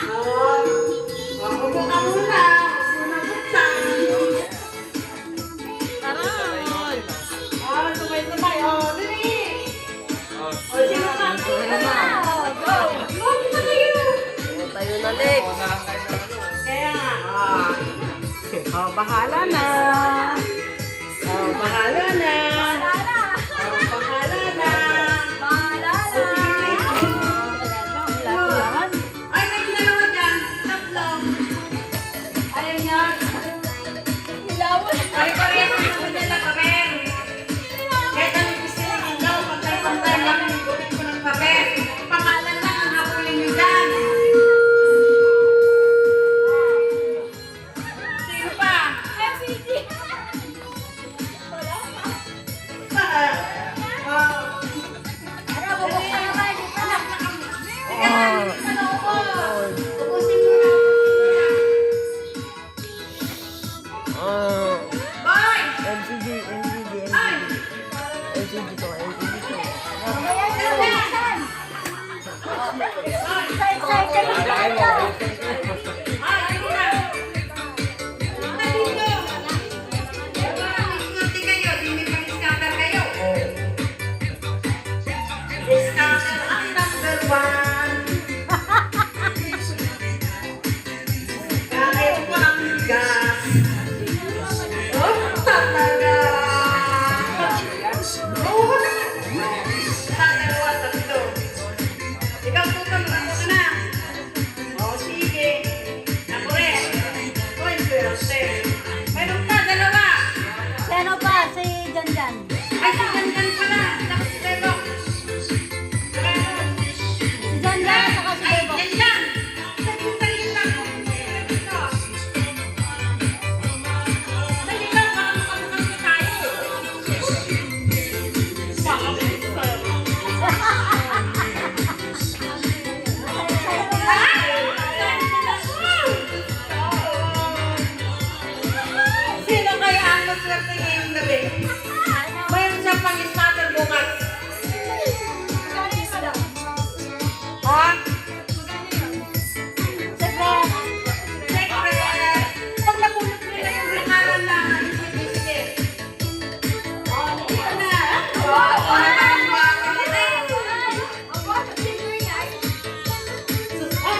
Upo ka muna. Unang buksan. Taray! Sabay-sabay. Dali. Sino ka? Go. Go, kita kayo. Tayo na, Lex. Kaya nga. Bahala na. Bahala na. Bahala na. Ay, may dalawa dyan. Tatlo. Ayun yan. Ay, pareho na sa nila papel. Kahit anong gusto nyo daw, pantay-pantay lang yung gawin ko ng papel. Pangalan lang ang hapulin nyo dyan. Sino pa? Ubusin mo na. Boy! LCD Ay! LCD to. Ay, ayun na. Dito. Iskuti kayo, hindi pang-scatter kayo. Scatter ang number one. Kahit walang gas. Oh, talaga. Oo na. Dalawa, tatlo. Ikaw, tutol, ano ka na? O, sige. Ako rin. Uy, swerte. Meron pa, dalawa. Sino pa? Si Janjan. Ay, si Gangan pala. Tapos Bebo. Si Janjan, saka si Ay, Bebo. yan yan. Saglit lang. Dali lang, baka makamukas na tayo. Sino kaya ang maswerte ngayong gabi? Mayroon siyang pang-starter bukas. Ha? Secret. Secret! Pag napulot mo na yung lakaran lang, sige. Dito na.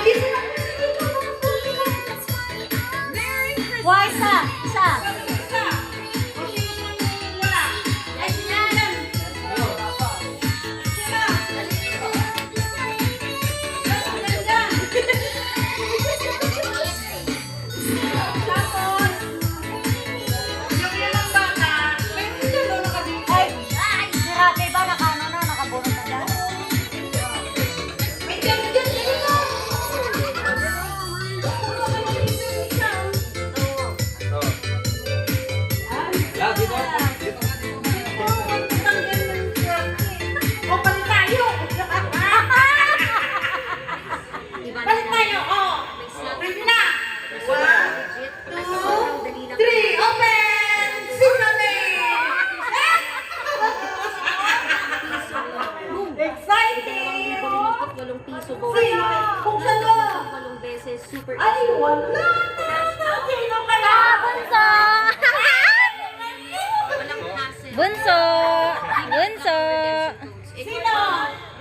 Dito na. Why isa? Isa. Isa. O, sino wala? Ay, yan. Sino? Ganyan. Tapos, yung ilang bata, meron dyan daw nakabito. Ay, si Rate ba nakano na? Nakabunot na dyan? May dyan dito. O, balik tayo. Balik tayo, o. Ready na. 1, 2, 3, open! Exciting! Walong piso po. Sino? Kung sino? Walong beses. Super Ay, wala! Sino kaya? Bunso! walang hassle. Bunso! Bunso! Sino?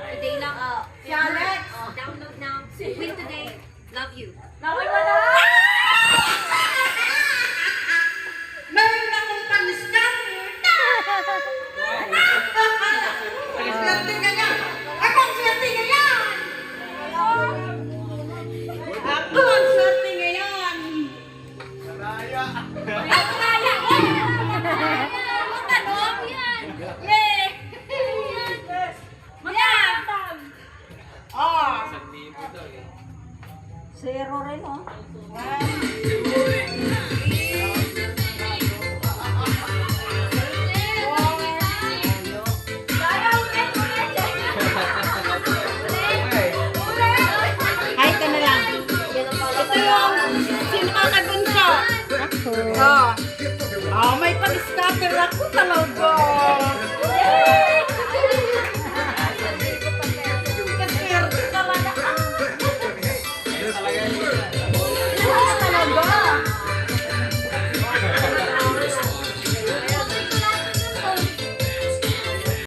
Today lang. Si Alex? Download now. Win today. Love you. Naway mo na! Meron akong pang-scatter! Ang swerte ka yan! Ako ang swerte ngayon! Ako ang swerte ngayon! Ay, kaya! Matanong yan! Yay! Magandang! Oh! Zero rin, oh. Ay, ka na lang. Ito yung sinakakabunso. Oh. Oh, may pag-scatter ako talaga.